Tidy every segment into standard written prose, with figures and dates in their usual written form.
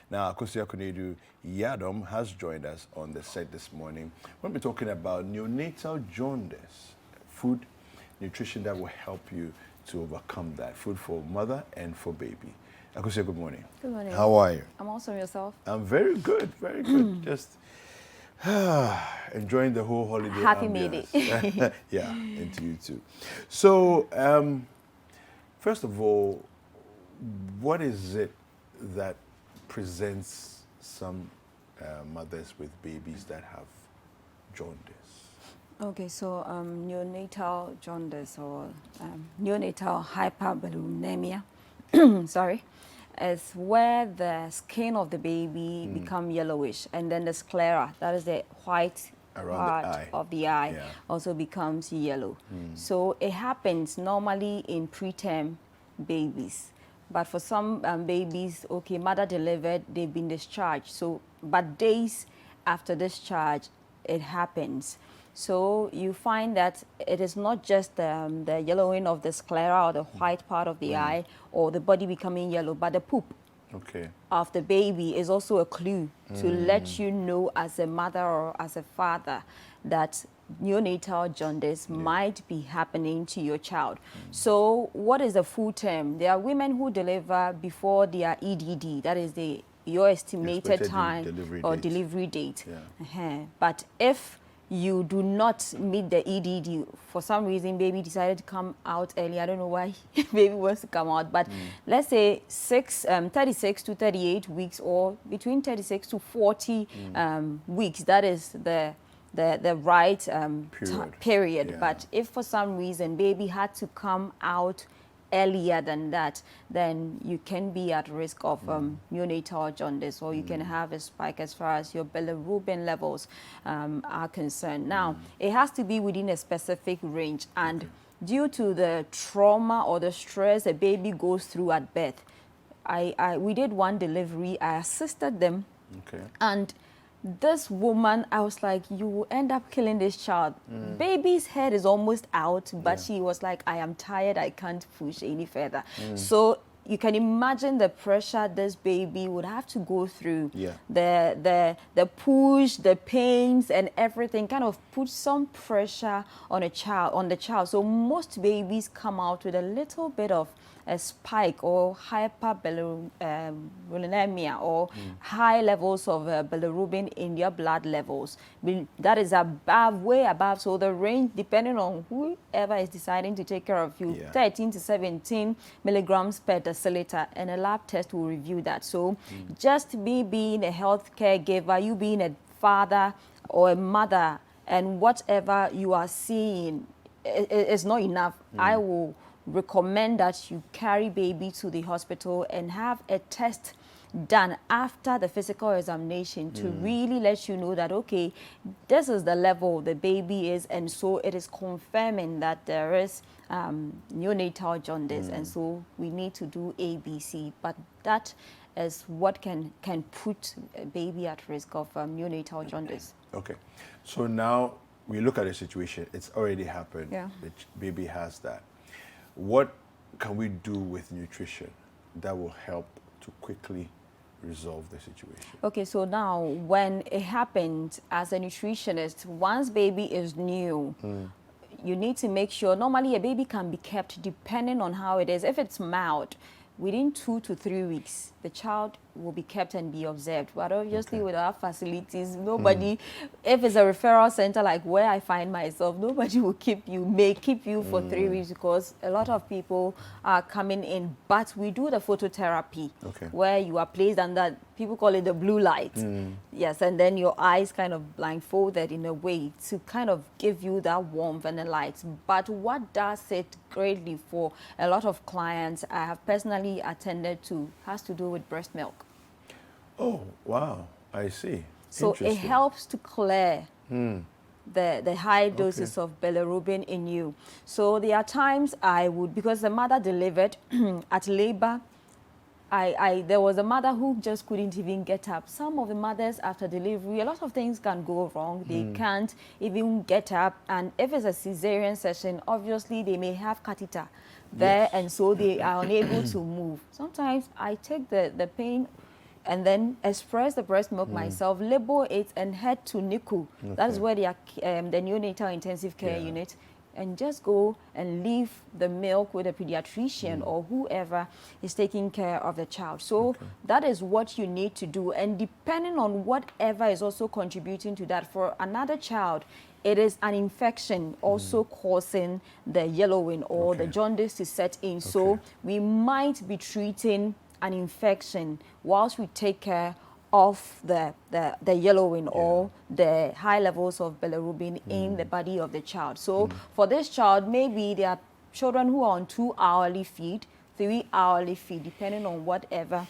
Now, Akosia Konedu Yadom has joined us on the set this morning. We'll be talking about neonatal jaundice, food, nutrition that will help you to overcome that. Food for mother and for baby. Akosia, good morning. Good morning. How are you? I'm awesome. Yourself? I'm very good, very good. Just enjoying the whole holiday. Happy May Day. Yeah, and to you too. So, first of all, what is it that presents some mothers with babies that have jaundice? Okay, so neonatal jaundice or neonatal hyperbilirubinemia, sorry, is where the skin of the baby become yellowish, and then the sclera, that is the white part of the eye, also becomes yellow. So it happens normally in preterm babies. But for some babies, okay, mother delivered, they've been discharged. So, but days after discharge, it happens. So you find that it is not just the yellowing of the sclera or the white part of the eye or the body becoming yellow, but the poop of the baby is also a clue to let you know as a mother or as a father that neonatal jaundice might be happening to your child. So what is the full term? There are women who deliver before their EDD, that is your estimated time delivery date. But if you do not meet the EDD, for some reason baby decided to come out early, I don't know why baby wants to come out, but let's say 36 to 38 weeks or between 36 to 40 weeks, that is the right period. But if for some reason baby had to come out earlier than that, then you can be at risk of neonatal jaundice, or you can have a spike as far as your bilirubin levels are concerned. Now, it has to be within a specific range, and due to the trauma or the stress a baby goes through at birth, we did one delivery, I assisted them, and this woman, I was like, you will end up killing this child. Baby's head is almost out, but she was like, I am tired, I can't push any further. So you can imagine the pressure this baby would have to go through. The push, the pains and everything kind of put some pressure on the child. So most babies come out with a little bit of a spike or hyperbilirubinemia or high levels of bilirubin in their blood levels. That is above, way above. So the range, depending on whoever is deciding to take care of you, 13 to 17 milligrams per deciliter, and a lab test will review that. So just me being a health caregiver, you being a father or a mother, and whatever you are seeing is not enough. I will recommend that you carry baby to the hospital and have a test done after the physical examination to really let you know that, okay, this is the level the baby is, and so it is confirming that there is neonatal jaundice, and so we need to do ABC. But that is what can put a baby at risk of neonatal jaundice. Okay, so now we look at the situation. It's already happened. The baby has that. What can we do with nutrition that will help to quickly resolve the situation? Okay, so now when it happens, as a nutritionist, once baby is new, you need to make sure, normally a baby can be kept depending on how it is. If it's mild, within 2 to 3 weeks, the child will be kept and be observed. But obviously with our facilities, nobody, if it's a referral center like where I find myself, nobody will may keep you for 3 weeks, because a lot of people are coming in. But we do the phototherapy where you are placed under, people call it the blue light. Yes, and then your eyes kind of blindfolded in a way to kind of give you that warmth and the light. But what does it greatly for a lot of clients I have personally attended to has to do with breast milk. Oh, wow. I see. So it helps to clear the high doses of bilirubin in you. So there are times I would, because the mother delivered at labor, there was a mother who just couldn't even get up. Some of the mothers after delivery, a lot of things can go wrong. They can't even get up. And if it's a cesarean session, obviously they may have catheter there, and so they are unable to move. Sometimes I take the pain and then express the breast milk myself, label it, and head to NICU. Okay. That is where the neonatal intensive care unit, and just go and leave the milk with a pediatrician or whoever is taking care of the child. So that is what you need to do. And depending on whatever is also contributing to that, for another child, it is an infection also causing the yellowing or the jaundice to set in. So we might be treating an infection whilst we take care of the yellowing or the high levels of bilirubin in the body of the child. So for this child, maybe there are children who are on 2-hourly feed, 3-hourly feed, depending on whatever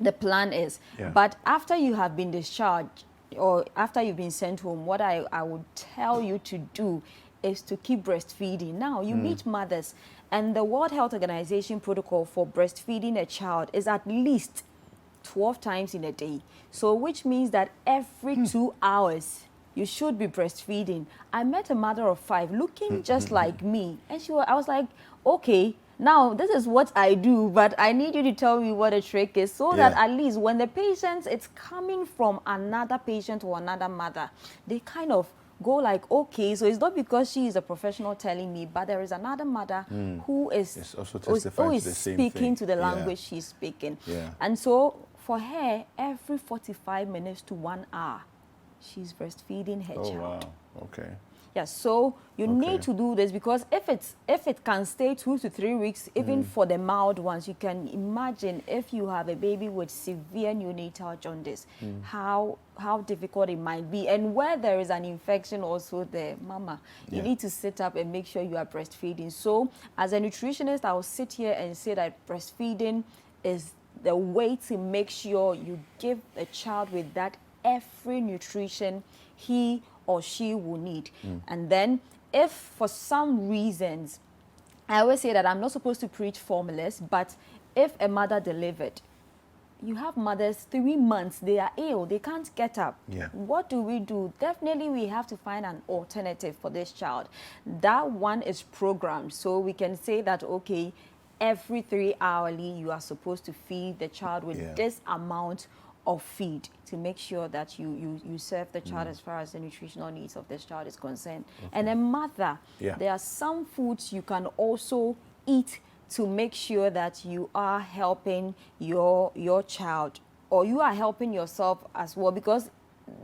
the plan is. But after you have been discharged or after you've been sent home, what I would tell you to do is to keep breastfeeding. Now, you meet mothers, and the World Health Organization protocol for breastfeeding a child is at least 12 times in a day. So which means that every 2 hours you should be breastfeeding. I met a mother of 5 looking just like me, and I was like, okay, now this is what I do, but I need you to tell me what the trick is, so that at least when the patient, it's coming from another patient or another mother, they kind of go like, okay, so it's not because she is a professional telling me, but there is another mother who is also who is speaking to the language she's speaking. And so for her, every 45 minutes to 1 hour, she's breastfeeding her child. Wow. Okay. Yes, so you need to do this, because if it can stay 2 to 3 weeks, even for the mild ones, you can imagine if you have a baby with severe neonatal jaundice, how difficult it might be. And where there is an infection also there, mama, you need to sit up and make sure you are breastfeeding. So as a nutritionist, I will sit here and say that breastfeeding is the way to make sure you give the child with that every nutrition he or she will need. And then if for some reasons, I always say that I'm not supposed to preach formulas, but if a mother delivered, you have mothers 3 months, they are ill, they can't get up. What do we do? Definitely we have to find an alternative for this child. That one is programmed, so we can say that, okay, every 3 hourly you are supposed to feed the child with this amount of feed, to make sure that you serve the child as far as the nutritional needs of this child is concerned. And a mother, there are some foods you can also eat to make sure that you are helping your child, or you are helping yourself as well, because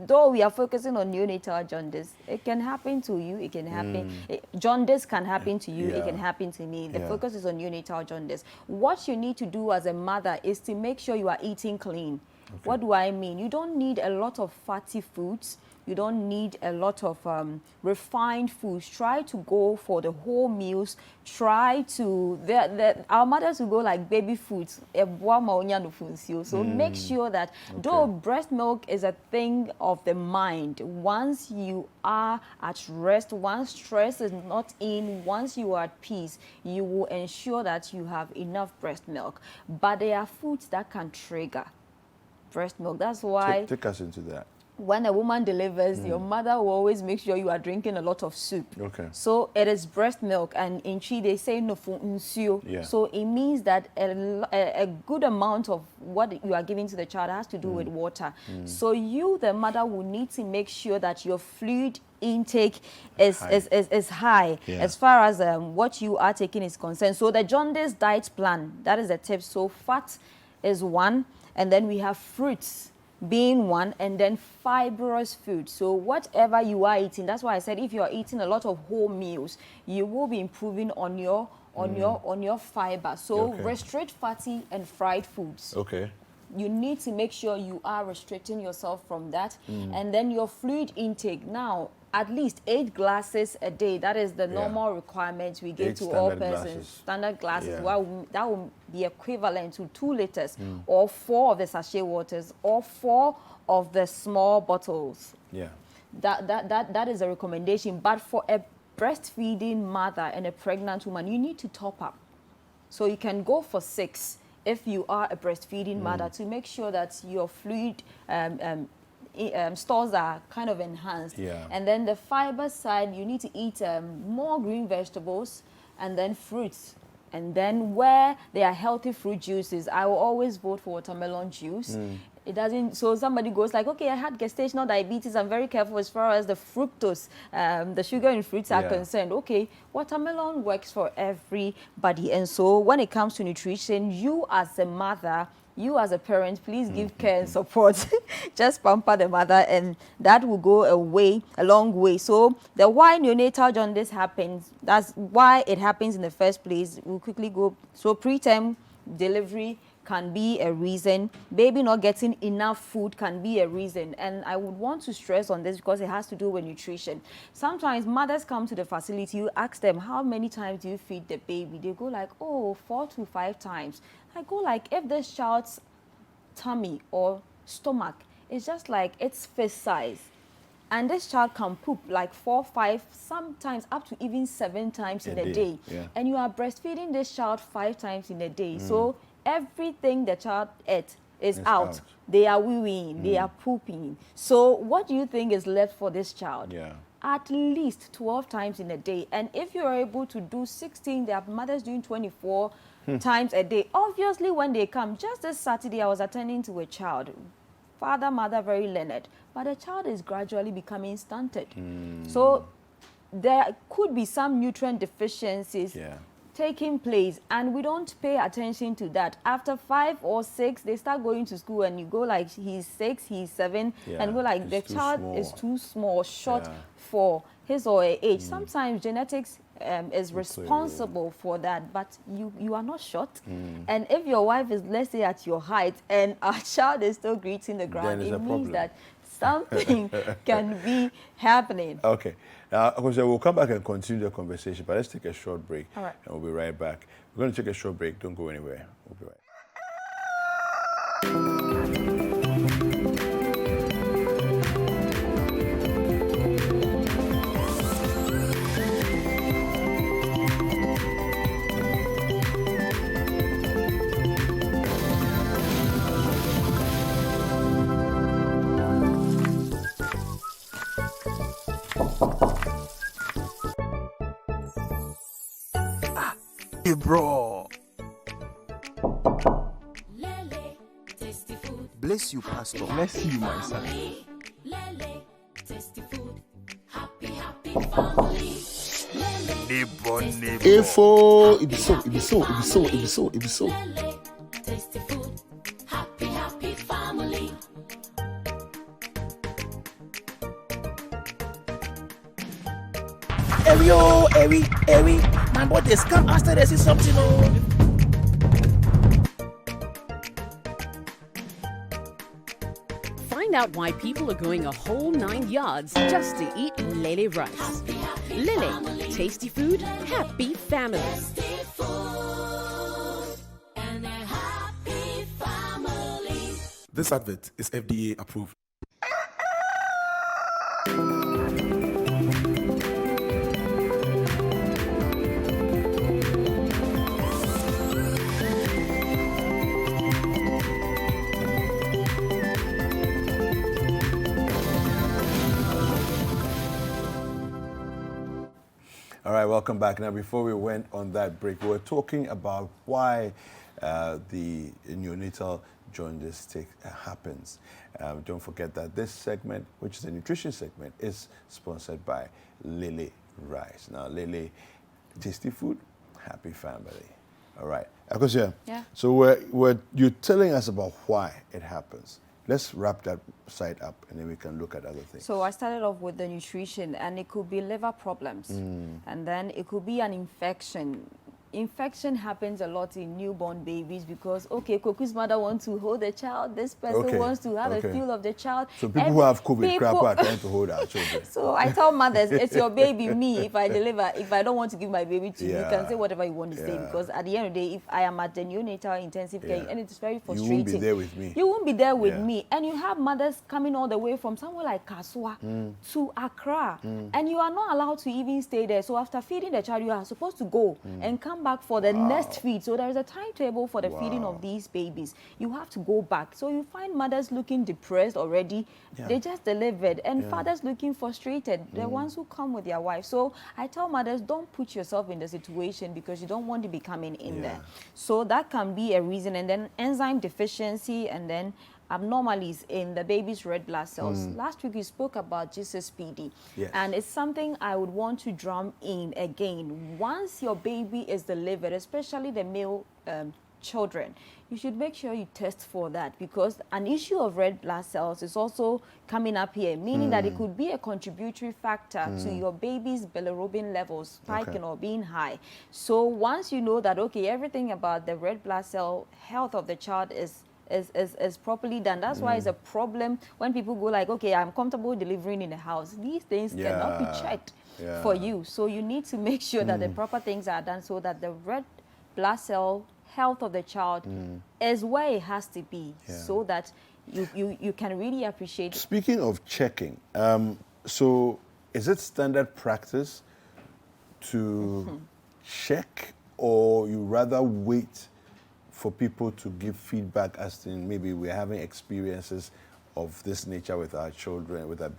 though we are focusing on neonatal jaundice, it can happen to you, it can happen, jaundice can happen to you, it can happen to me. The focus is on neonatal jaundice. What you need to do as a mother is to make sure you are eating clean. What do I mean? You don't need a lot of fatty foods. You don't need a lot of refined foods. Try to go for the whole meals. Try to, our mothers will go like baby foods. So make sure that, though breast milk is a thing of the mind, once you are at rest, once stress is not in, once you are at peace, you will ensure that you have enough breast milk. But there are foods that can trigger breast milk. That's why take us into that. When a woman delivers, your mother will always make sure you are drinking a lot of soup. So it is breast milk, and in Chi they say no for unsio. So it means that a good amount of what you are giving to the child has to do with water. So you, the mother, will need to make sure that your fluid intake is high as far as what you are taking is concerned. So the jaundice diet plan, that is the tip. So fat is one, and then we have fruits being one, and then fibrous food. So whatever you are eating, that's why I said if you are eating a lot of whole meals, you will be improving on your fiber. So restrict fatty and fried foods. You need to make sure you are restricting yourself from that. And then your fluid intake. Now, at least 8 glasses a day. That is the normal requirement we give to all persons. Standard glasses. Well, that will be equivalent to 2 liters or 4 of the sachet waters or 4 of the small bottles. That is a recommendation. But for a breastfeeding mother and a pregnant woman, you need to top up. So you can go for 6 if you are a breastfeeding mother, to make sure that your fluid stores are kind of enhanced. And then the fiber side, you need to eat more green vegetables and then fruits. And then where there are healthy fruit juices, I will always vote for watermelon juice. It doesn't, so somebody goes like, okay, I had gestational diabetes, I'm very careful as far as the fructose, the sugar in fruits are concerned. Okay, watermelon works for everybody. And so when it comes to nutrition, you as a mother, you as a parent, please give care and support. Just pamper the mother, and that will go a long way. So the why neonatal jaundice happens, that's why it happens in the first place. We'll quickly go. So preterm delivery can be a reason. Baby not getting enough food can be a reason. And I would want to stress on this because it has to do with nutrition. Sometimes mothers come to the facility, you ask them, how many times do you feed the baby? They go like, oh, 4 to 5 times. I go like, if this child's tummy or stomach is just like its fist size, and this child can poop like 4, 5, sometimes up to even 7 times in a day. And you are breastfeeding this child 5 times in a day. So everything the child ate is out. They are wee-weeing, they are pooping. So what do you think is left for this child? At least 12 times in a day. And if you are able to do 16, there are mothers doing 24 times a day. Obviously, when they come, just this Saturday, I was attending to a child. Father, mother, very learned. But the child is gradually becoming stunted. So there could be some nutrient deficiencies taking place, and we don't pay attention to that. After 5 or 6, they start going to school, and you go like, he's 6, he's 7, and go like, the child is too small, short for his or her age. Sometimes genetics is responsible for that, but you are not short. And if your wife is, let's say, at your height, and our child is still greeting the ground, it means that something can be happening. Okay. Now, we'll come back and continue the conversation, but let's take a short break. All right. And we'll be right back. We're going to take a short break. Don't go anywhere. We'll be right back. Hey, bro. Bless you, Pastor. Bless you, my son. Ifo, it be so. Eri, my boy, they scam after they see something. Find out why people are going a whole 9 yards just to eat Lele rice. Lele, tasty food, happy family. This advert is FDA approved. All right, welcome back. Now, before we went on that break, we were talking about why the neonatal jaundice happens. Don't forget that this segment, which is the nutrition segment, is sponsored by Lele Rice. Now, Lele, tasty food, happy family. All right, Akosia. Yeah. So you're telling us about why it happens. Let's wrap that side up, and then we can look at other things. So I started off with the nutrition, and it could be liver problems, and then it could be an infection. Infection happens a lot in newborn babies because, okay, Koku's mother wants to hold the child, this person wants to have a feel of the child. So people who have COVID crap are trying to hold our children. So I tell mothers, it's your baby, me. If I deliver, if I don't want to give my baby to you, you can say whatever you want to say, because at the end of the day, if I am at the neonatal intensive care, and it's very frustrating. You won't be there with me. You won't be there with me. And you have mothers coming all the way from somewhere like Kasua to Accra, and you are not allowed to even stay there. So after feeding the child, you are supposed to go and come back for the next feed. So there is a timetable for the feeding of these babies. You have to go back. So you find mothers looking depressed already. They just delivered, and fathers looking frustrated. The ones who come with their wives. So I tell mothers, don't put yourself in the situation because you don't want to be coming in there. So that can be a reason. And then enzyme deficiency, and then abnormalities in the baby's red blood cells. Last week we spoke about GCSPD, Yes. and it's something I would want to drum in again. Once your baby is delivered, especially the male children, you should make sure you test for that, because an issue of red blood cells is also coming up here, meaning that it could be a contributory factor to your baby's bilirubin levels spiking or being high. So once you know that, okay, everything about the red blood cell health of the child is properly done. That's why it's a problem when people go like, okay, I'm comfortable delivering in the house. These things cannot be checked for you. So you need to make sure that the proper things are done so that the red blood cell health of the child is where it has to be, so that you can really appreciate. Speaking of checking, so is it standard practice to check, or you rather wait for people to give feedback as in maybe we're having experiences of this nature with our children, with our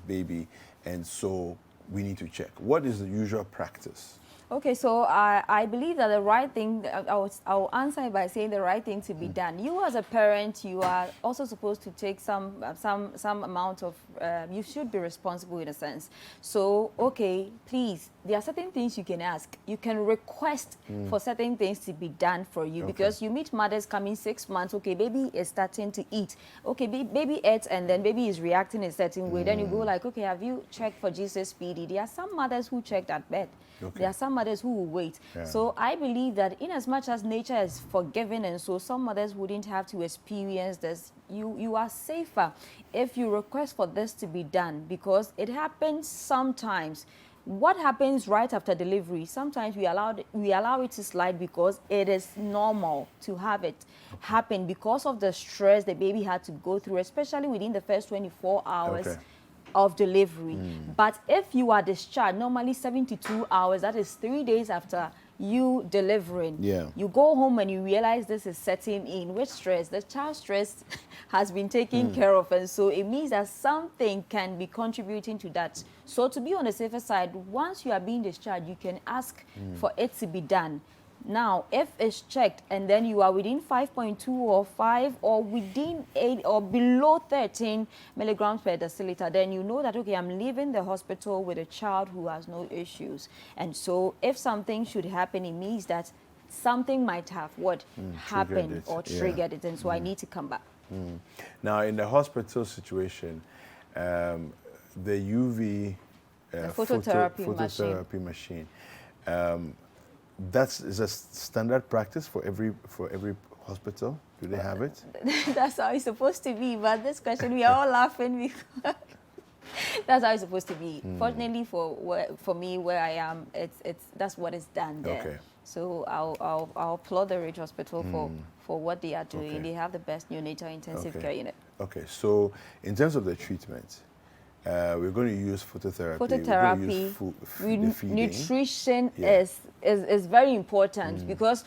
baby, and so we need to check? What is the usual practice? Okay, so I believe that the right thing, I'll answer it by saying the right thing to be done. You as a parent, you are also supposed to take some amount of, you should be responsible in a sense. So, okay, please, there are certain things you can ask. You can request for certain things to be done for you, because you meet mothers coming 6 months, okay, baby is starting to eat. Okay, baby eats and then baby is reacting in a certain way. Then you go like, okay, have you checked for GCSPD? There are some mothers who checked at bed. Okay. There are some mothers who will wait. So I believe that in as much as nature is forgiving, and so some mothers wouldn't have to experience this, you are safer if you request for this to be done, because it happens sometimes. What happens right after delivery, sometimes we allow it to slide because it is normal to have it happen because of the stress the baby had to go through, especially within the first 24 hours. Of delivery. But if you are discharged, normally 72 hours, that is 3 days after you delivering, you go home and you realize this is setting in with stress. The child's stress has been taken care of, and so it means that something can be contributing to that. So to be on the safer side, once you are being discharged, you can ask for it to be done. Now, if it's checked and then you are within 5.2 or 5 or within 8 or below 13 milligrams per deciliter, then you know that, okay, I'm leaving the hospital with a child who has no issues. And so if something should happen, it means that something might have happened or triggered it. And so I need to come back. Now, in the hospital situation, the UV phototherapy machine. Is a standard practice for every hospital? Do they have it? That's how it's supposed to be. But this question, we are all laughing because that's how it's supposed to be. Fortunately for me, where I am, that's what is done there. Okay. So I'll applaud the Ridge Hospital for what they are doing. Okay. They have the best neonatal intensive care unit. Okay. So in terms of the treatment, we're going to use phototherapy. Phototherapy, we're going to use nutrition is very important, because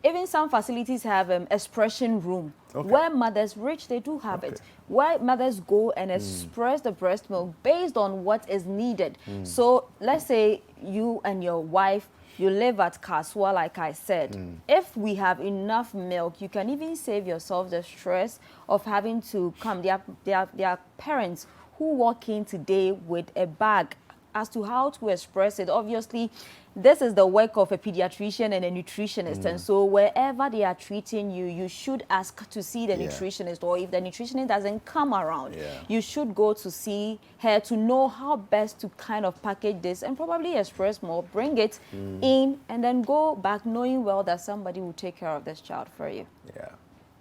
even some facilities have expression room where mothers they do have it, where mothers go and express the breast milk based on what is needed. So let's say you and your wife, you live at Kaswa, like I said. If we have enough milk, you can even save yourself the stress of having to come. There are parents who walk in today with a bag as to how to express it. Obviously, this is the work of a pediatrician and a nutritionist. And so wherever they are treating you, you should ask to see the nutritionist, or if the nutritionist doesn't come around, you should go to see her to know how best to kind of package this and probably express more, bring it in, and then go back knowing well that somebody will take care of this child for you. Yeah,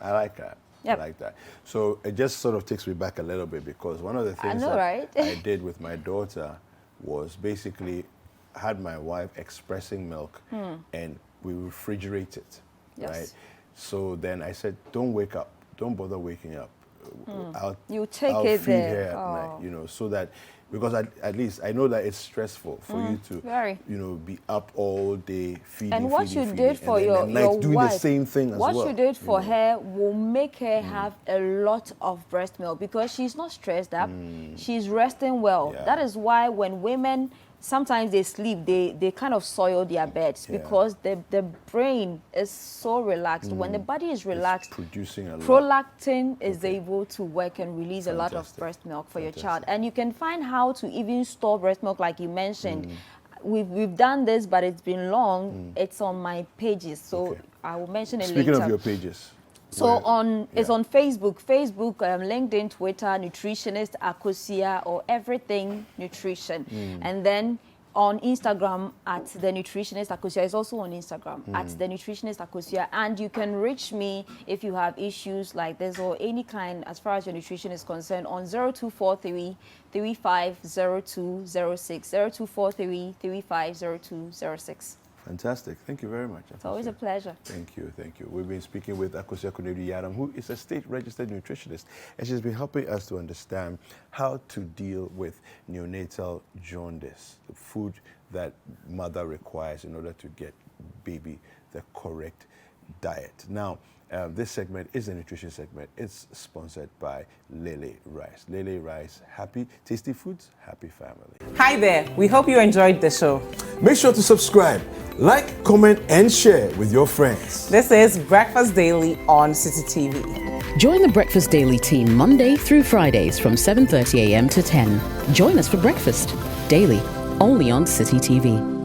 I like that. Yep. I like that. So it just sort of takes me back a little bit, because one of the things I did with my daughter was basically had my wife expressing milk and we refrigerate it, right? So then I said, don't wake up. Don't bother waking up. I'll feed her at night, so that, because at least I know that it's stressful for you to, be up all day feeding. And what you did for your doing wife, the same thing as well. What you did for her will make her have a lot of breast milk, because she's not stressed up. She's resting well. That is why when women sometimes they sleep, they kind of soil their beds because the brain is so relaxed. When the body is relaxed, it's producing a lot. prolactin is able to work and release a lot of breast milk for your child. And you can find how to even store breast milk, like you mentioned. We've done this, but it's been long. It's on my pages, so I will mention it later. Speaking of your pages. So it's on Facebook, LinkedIn, Twitter, Nutritionist Akosia, or Everything Nutrition. And then on Instagram at The Nutritionist Akosia. It's also on Instagram at The Nutritionist Akosia. And you can reach me if you have issues like this or any kind as far as your nutrition is concerned on 0243 350206, 0243 350206. Fantastic. Thank you very much. It's always a pleasure. Thank you. Thank you. We've been speaking with Akosia Yadam, who is a state-registered nutritionist, and she's been helping us to understand how to deal with neonatal jaundice, the food that mother requires in order to get baby the correct diet. Now, this segment is a nutrition segment. It's sponsored by Lele Rice. Lele Rice, happy, tasty foods, happy family. Hi there. We hope you enjoyed the show. Make sure to subscribe, like, comment, and share with your friends. This is Breakfast Daily on Citi TV. Join the Breakfast Daily team Monday through Fridays from 7:30 a.m. to 10. Join us for breakfast daily, only on Citi TV.